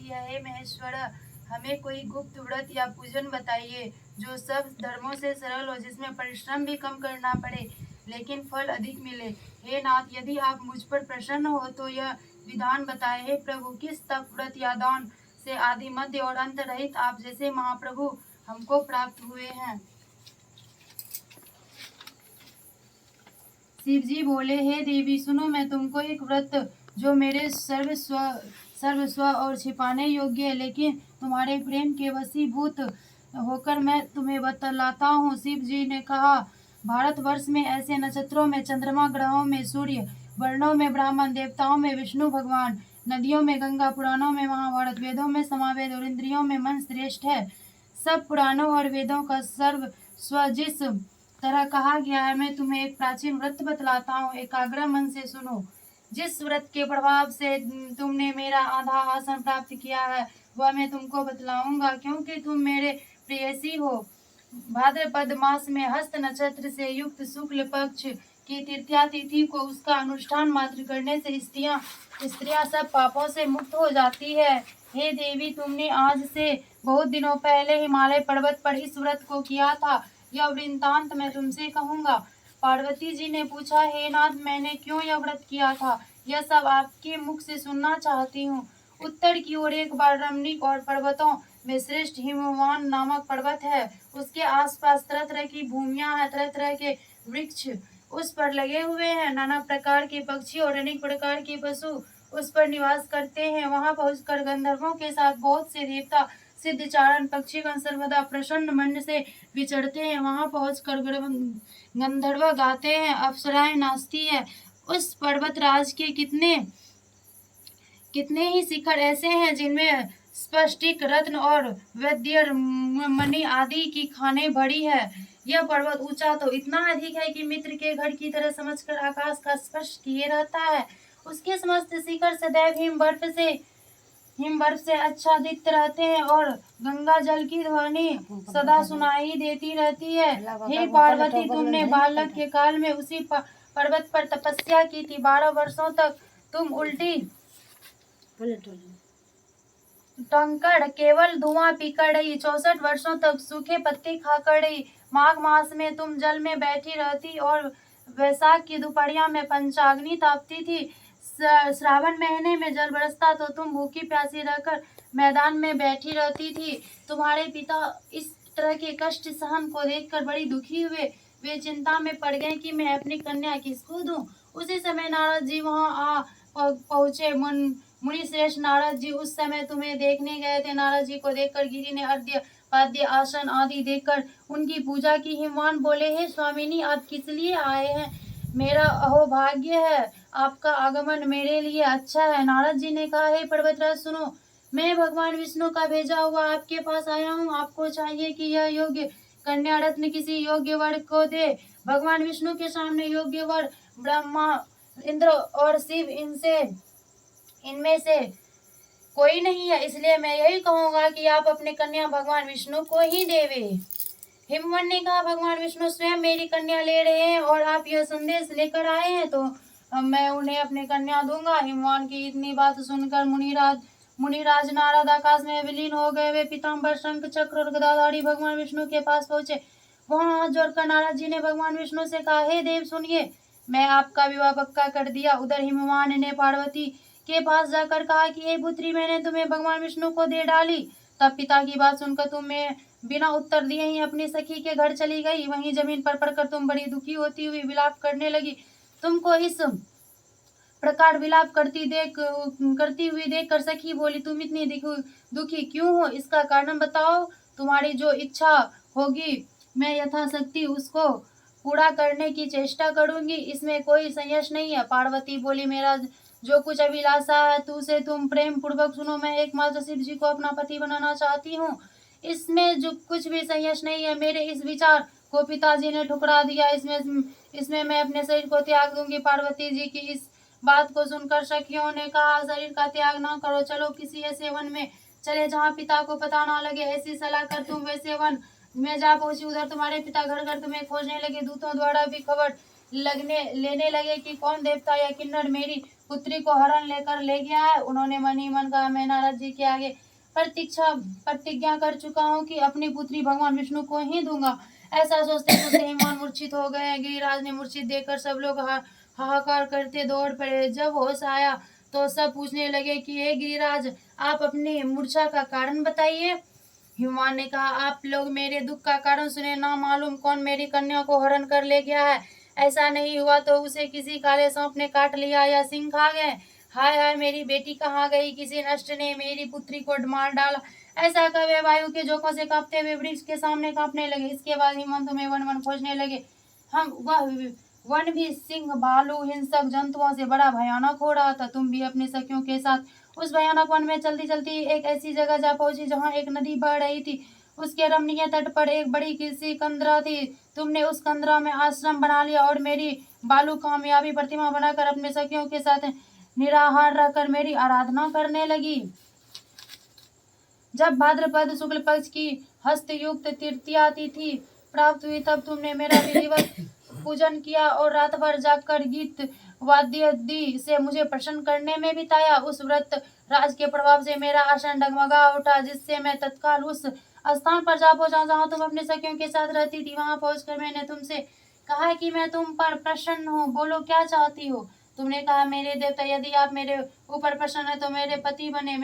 की है। हे महेश्वर, हमें कोई गुप्त व्रत या पूजन बताइए जो सब धर्मों से सरल हो, जिसमें परिश्रम भी कम करना पड़े लेकिन फल अधिक मिले। हे नाथ, यदि आप मुझ पर प्रसन्न हो तो यह विधान बताए। हे प्रभु, किस तप व्रत या दान से आदि मध्य और अंत रहित आप जैसे महाप्रभु हमको प्राप्त हुए हैं। शिव जी बोले, हे देवी सुनो, मैं तुमको एक व्रत जो मेरे सर्वस्व और छिपाने योग्य है, लेकिन तुम्हारे प्रेम के वशीभूत होकर मैं तुम्हें बतलाता हूँ। शिव जी ने कहा, भारतवर्ष में ऐसे नक्षत्रों में चंद्रमा, ग्रहों में सूर्य, वर्णों में ब्राह्मण, देवताओं में विष्णु भगवान, नदियों में गंगा, पुराणों में महाभारत, वेदों में समावेद और इंद्रियों में मन श्रेष्ठ है। सब पुराणों और वेदों का सर्वस्व जिस तरह कहा गया है, मैं तुम्हें एक प्राचीन व्रत बतलाता हूँ, एकाग्र मन से सुनो। जिस व्रत के प्रभाव से तुमने मेरा आधा आसन प्राप्त किया है वह मैं तुमको बतलाऊंगा, क्योंकि तुम मेरे प्रेयसी हो। भाद्रपद मास में हस्त नक्षत्र से युक्त शुक्ल पक्ष की तृतीया तिथि को उसका अनुष्ठान मात्र करने से स्त्रियां सब पापों से मुक्त हो जाती है। हे देवी, तुमने आज से बहुत दिनों पहले हिमालय पर्वत पर इस व्रत को किया था, यह वृत्तांत मैं तुमसे कहूंगा। पार्वती जी ने पूछा, हे नाथ, मैंने क्यों यह व्रत किया था, यह सब आपके मुख से सुनना चाहती हूँ। उत्तर की ओर एक बार रमणीक और पर्वतों में श्रेष्ठ हिमवान नामक पर्वत है। उसके आसपास तरह तरह की भूमियां हैं, तरह तरह के वृक्ष उस पर लगे हुए हैं, नाना प्रकार के पक्षी और अनेक प्रकार के पशु उस पर निवास करते हैं। वहां पहुंचकर गंधर्वों के साथ बहुत से देवता, सिद्ध चारण पक्षीगण सर्वदा प्रसन्न मन से विचरते हैं। वहां पहुंचकर गंधर्व गाते हैं, अप्सराएं नाचती है। उस पर्वतराज के कितने कितने ही शिखर ऐसे हैं जिनमें स्फटिक, रत्न और वैद्य मणि आदि की खाने भरी है। यह पर्वत ऊंचा तो इतना अधिक है कि मित्र के घर की तरह समझकर आकाश का स्पर्श किए रहता है। उसके समस्त शिखर सदैव हिमबर्फ से आच्छादित रहते हैं और गंगा जल की ध्वनि सदा सुनाई देती रहती है। हे पार्वती, तुमने बालक के काल में उसी पर्वत पर तपस्या की थी। 12 वर्षों तक तुम उल्टी टंकड़ केवल धुआं पीकर रही। 64 वर्षों तक सूखे पत्ते खाकर रही। माघ मास में तुम जल में बैठी रहती और वैशाख की दोपहरिया में पंचाग्नि तापती थी। श्रावण महीने में जल बरसता तो तुम भूखी प्यासी रहकर मैदान में बैठी रहती थी। तुम्हारे पिता इस तरह के कष्ट सहन को देखकर बड़ी दुखी हुए। वे चिंता में पड़ गए कि मैं अपनी कन्या किसको दूं। उसी समय नारद जी वहां आ पहुंचे। मुनि श्रेष्ठ नारद जी उस समय तुम्हें देखने गए थे। नारद जी को देखकर गिरि ने अर्घ्य पाद्य आसन आदि देकर उनकी पूजा की। हिमवान बोले, हे स्वामिनी, आप किस लिए आए हैं? मेरा अहोभाग्य है, आपका आगमन मेरे लिए अच्छा है। नारद जी ने कहा, हे पर्वतराज सुनो, मैं भगवान विष्णु का भेजा हुआ आपके पास आया हूँ। आपको चाहिए कि यह योग्य कन्या रत्न किसी योग्य वर को दे। भगवान विष्णु के सामने योग्य वर ब्रह्मा, इंद्र और शिव इनमें से कोई नहीं है, इसलिए मैं यही कहूंगा कि आप अपनी कन्या भगवान विष्णु को ही देवे। हिमवन ने कहा, भगवान विष्णु स्वयं मेरी कन्या ले रहे हैं और आप यह संदेश लेकर आए हैं तो मैं उन्हें अपनी कन्या दूंगा। हिमवान की इतनी बात सुनकर मुनिराज नारद आकाश में विलीन हो गए। वे पीताम्बर, शंख चक्र और गदाधारी भगवान विष्णु के पास पहुंचे। वहां हाथ जोड़कर नारद जी ने भगवान विष्णु से कहा, हे देव सुनिए, मैं आपका विवाह पक्का कर दिया। उधर हिमवान ने पार्वती के पास जाकर कहा कि हे पुत्री, मैंने तुम्हें भगवान विष्णु को दे डाली। तब पिता की बात सुनकर तुम्हें बिना उत्तर दिए ही अपनी सखी के घर चली गई। वहीं जमीन पर पड़कर तुम बड़ी दुखी होती हुई विलाप करने लगी। तुमको इस प्रकार विलाप करती हुई देखकर सखी बोली, तुम इतनी दुखी क्यों हो? इसका कारण बताओ। तुम्हारी जो इच्छा होगी मैं यथाशक्ति उसको पूरा करने की चेष्टा करूंगी, इसमें कोई संशय नहीं है। पार्वती बोली, मेरा जो कुछ अभिलाषा है तो उसे तुम प्रेम पूर्वक सुनो। मैं एकमात्र शिव जी को अपना पति बनाना चाहती हूँ, इसमें जो कुछ भी संशय नहीं है। मेरे इस विचार को पिताजी ने ठुकरा दिया। इसमें मैं अपने शरीर को त्याग दूंगी। पार्वती जी की इस बात को सुनकर सखियों ने कहा, शरीर का त्याग न करो, चलो किसी ऐसे वन में चले जहाँ पिता को पता ना लगे। ऐसी सलाह कर तुम वैसे वन में जा पहुंची। उधर तुम्हारे पिता घर घर तुम्हें खोजने लगे। दूतों द्वारा भी खबर लेने लगे कि कौन देवता या किन्नर मेरी पुत्री को हरण लेकर ले गया है। उन्होंने मन ही मन कहा, मैं नारद जी के आगे प्रतिज्ञा कर चुका हूँ कि अपनी पुत्री भगवान विष्णु को ही दूंगा। ऐसा सोचते सोचते हिमवान मूर्छित हो गए। गिरिराज ने मूर्छित देखकर सब लोग हाहाकार करते दौड़ पड़े। जब होश आया तो सब पूछने लगे कि हे गिरिराज, आप अपनी मूर्छा का कारण बताइए। हिमवान ने कहा, आप लोग मेरे दुख का कारण सुने, ना मालूम कौन मेरी कन्या को हरण कर ले गया है। ऐसा नहीं हुआ तो उसे किसी काले सांप ने काट लिया या सिंह खा गए। हाय हाय, मेरी बेटी कहाँ गई? किसी नष्ट ने मेरी पुत्री को मार डाला। ऐसा कह वे वायु के झोंकों से कांपते हुए वृक्ष के सामने कांपने लगे। इसके बाद हिमंत में वन वन खोजने लगे। वह वन भी सिंह, भालू, हिंसक जंतुओं से बड़ा भयानक हो रहा था। तुम भी अपने सखियों के साथ उस भयानक वन में चलती चलती एक ऐसी जगह जा पहुंची जहाँ एक नदी बह रही थी। उसके रमणीय तट पर एक बड़ी किसी कंदरा थी। तुमने उस कंदरा में आश्रम बना लिया और मेरी बालू कामयाबी प्रतिमा बनाकर अपने सखियों के साथ निराहार रहकर मेरी आराधना करने लगी। जब भाद्रपद शुक्ल पक्ष की हस्तयुक्त तृतीया तिथि प्राप्त हुई तब तुमने मेरा विधिवत पूजन किया और रात भर जागकर गीत वाद्यादि से मुझे प्रसन्न करने में बिताया। उस व्रत राज के प्रभाव से मेरा आसन डगमगा उठा, जिससे मैं तत्काल उस स्थान पर जा पहुंचा जहाँ तुम अपने सखियों के साथ रहती थी। वहां पहुंचकर मैंने तुमसे कहा कि मैं तुम पर प्रसन्न हूँ, बोलो क्या चाहती हो। तुमने कहा, मेरे देवता, यदि आप मेरे ऊपर प्रसन्न है तो मेरे पति बने।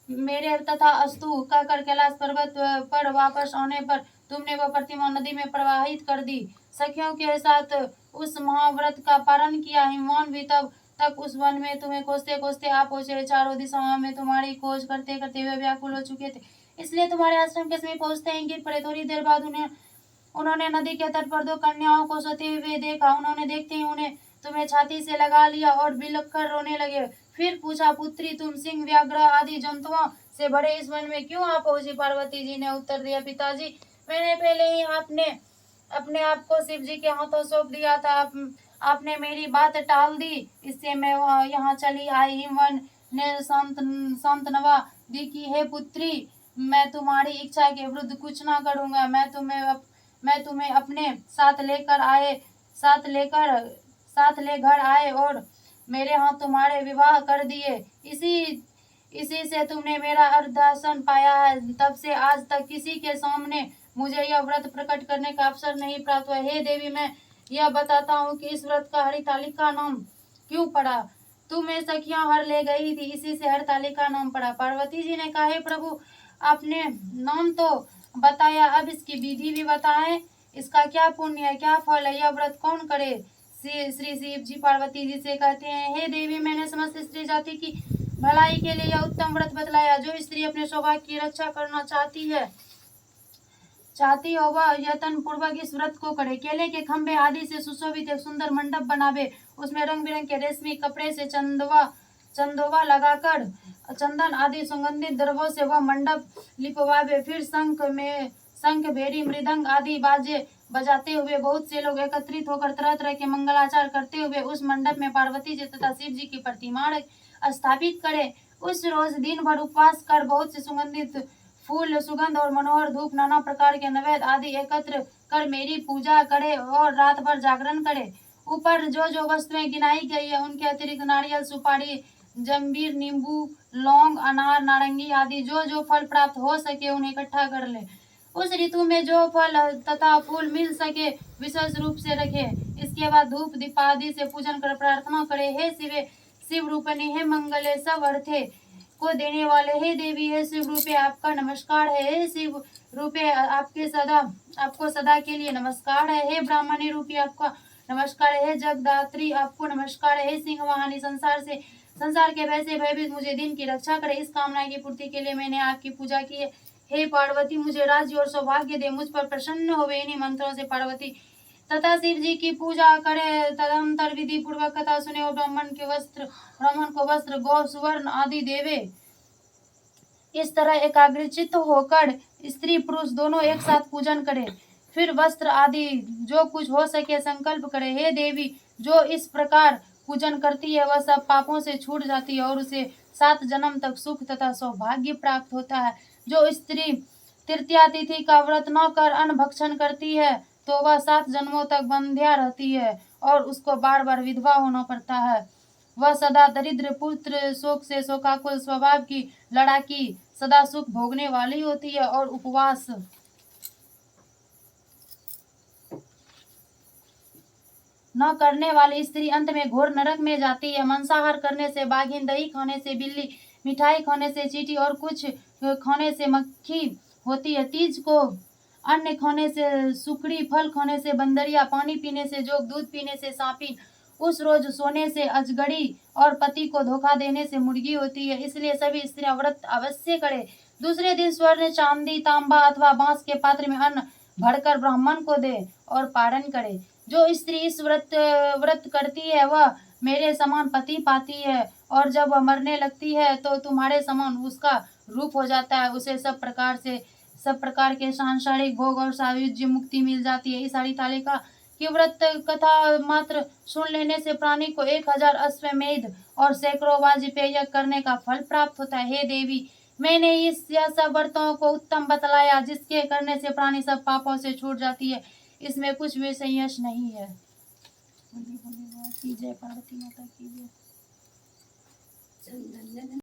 मेरे तथा अस्तु कहकर कैलाश पर्वत पर वापस आने पर तुमने वह प्रतिमा नदी में प्रवाहित कर दी। सखियों के साथ उस महाव्रत का पालन किया। हिमवान भी तब तक उस वन में तुम्हें खोजते खोजते आ पहुंचे। चारों दिशाओं में तुम्हारी खोज करते करते वे व्याकुल हो चुके थे, इसलिए तुम्हारे आश्रम के समीप पहुंचते ही गिर पड़े। थोड़ी देर बाद उन्होंने नदी के तट पर दो कन्याओं को सोते हुए देखा। उन्होंने देखते ही उन्हें तुम्हें छाती से लगा लिया और बिलख कर रोने लगे। फिर पूछा, पुत्री, तुम सिंह, व्याघ्र आदि जंतुओं से भरे इस वन में क्यों आ पहुंची? पार्वती जी ने उत्तर दिया, पिताजी, मैंने पहले ही अपने आप को शिव जी के हाथों सौंप दिया था। आपने मेरी बात टाल दी, इससे मैं यहाँ चली आई। हिमवन ने सांत्वना दी कि हे पुत्री, मैं तुम्हारी इच्छा के विरुद्ध कुछ ना करूंगा। मैं तुम्हें अपने साथ ले घर आए और मेरे हाथ तुम्हारे विवाह कर दिए। इसी से तुमने मेरा अर्धासन पाया है। तब से आज तक किसी के सामने मुझे यह व्रत प्रकट करने का अवसर नहीं प्राप्त हुआ। हे देवी, मैं यह बताता हूँ कि इस व्रत का हरितालिका नाम क्यों पड़ा। तुम्हें सखियां हर ले गई थी, इसी से हरितालिका नाम पड़ा। पार्वती जी ने कहा, हे प्रभु, आपने नाम तो बताया, अब इसकी विधि भी बताएं। इसका क्या पुण्य है, क्या फल है, यह व्रत कौन करे? श्री शिव जी पार्वती जी से कहते हैं, हे देवी, मैंने समस्त स्त्री जाति की भलाई के लिए यह उत्तम व्रत बतलाया। जो स्त्री अपने सौभाग्य की रक्षा करना चाहती हो वह यत्न पूर्वक इस व्रत को करे। केले के खंभे आदि से सुशोभित एक सुंदर मंडप बनावे, उसमें रंग बिरंग के रेशमी कपड़े से चंदोवा लगाकर चंदन आदि सुगंधित द्रव्यों से वह मंडप लिपवावे। फिर शंख, भेरी, मृदंग आदि बाजे बजाते हुए बहुत से लोग एकत्रित होकर तरह तरह के मंगलाचार करते हुए उस मंडप में पार्वती जी तथा शिव जी की प्रतिमा स्थापित करे। उस रोज दिन भर उपवास कर बहुत से सुगंधित फूल, सुगंध और मनोहर धूप, नाना प्रकार के नैवेद्य आदि एकत्र कर मेरी पूजा करे और रात भर जागरण करे। ऊपर जो जो वस्तुएं गिनाई गई है उनके अतिरिक्त नारियल, सुपारी, जंबीर, नींबू, लौंग, अनार, नारंगी आदि जो जो फल प्राप्त हो सके उन्हें इकट्ठा कर ले। उस ऋतु में जो फल तथा फूल मिल सके विशेष रूप से रखे। इसके बाद धूप दीप आदि से पूजन कर प्रार्थना करे, हे शिव रूपनी, हे मंगले, सब अर्थे को देने वाले, हे देवी, हे शिव रूपे आपका नमस्कार है। हे शिव रूपे आपको सदा के लिए नमस्कार है। हे ब्राह्मणी रूपी आपका नमस्कार है। हे जगदात्री आपको नमस्कार है। हे सिंह वाहनी, संसार के वैसे भयभीत मुझे दिन की रक्षा करे, इस कामना की पूर्ति के लिए मैंने आपकी पूजा की है। हे पार्वती, मुझे राज्य और सौभाग्य दे, मुझ पर प्रसन्न होवे। इन्हीं मंत्रों से पार्वती तथा शिव जी की पूजा करे। तदंतर विधि पूर्वक कथा सुने और ब्राह्मण को वस्त्र, गौ, सुवर्ण आदि देवे। इस तरह एकाग्रचित्त होकर स्त्री पुरुष दोनों एक साथ पूजन करे। फिर वस्त्र आदि जो कुछ हो सके संकल्प करे। हे देवी, जो इस प्रकार पूजन करती है वह सब पापों से छूट जाती है और उसे 7 जन्म तक सुख तथा सौभाग्य प्राप्त होता है। जो स्त्री तृतीया तिथि का व्रत न कर अन्न भक्षण करती है तो वह 7 जन्मों तक बंध्या रहती है और उसको बार बार विधवा होना पड़ता है। वह सदा दरिद्र पुत्र शोक से शोकाकुल स्वभाव की लड़ाकी, सदा सुख भोगने वाली होती है और उपवास न करने वाली स्त्री अंत में घोर नरक में जाती है। मांसाहार करने से बाघिन, दही खाने से बिल्ली, मिठाई खाने से चींटी और कुछ खाने से मक्खी होती है। तीज को अन्न खाने से सुकड़ी, फल खाने से बंदरिया, पानी पीने से जोग, दूध पीने से सांपिन, उस रोज सोने से अजगड़ी और पति को धोखा देने से मुर्गी होती है। इसलिए सभी स्त्रियां व्रत अवश्य करें। दूसरे दिन स्वर्ण, चांदी, तांबा अथवा बांस के पात्र में अन्न भरकर ब्राह्मण को दे और पारण करे। जो स्त्री इस व्रत करती है वह मेरे समान पति पाती है, और जब वह मरने लगती है तो तुम्हारे समान उसका रूप हो जाता है। उसे सब प्रकार के सांसारिक भोग और सायुज्य मुक्ति मिल जाती है। इस हरितालिका की व्रत कथा मात्र सुन लेने से प्राणी को 1000 अश्वमेध और सैकड़ों वाजपेय करने का फल प्राप्त होता है। हे देवी, मैंने यह सब व्रतों को उत्तम बतलाया, जिसके करने से प्राणी सब पापों से छूट जाती है। इसमें कुछ भी संशय नहीं है। जय पार्वती माता की जय।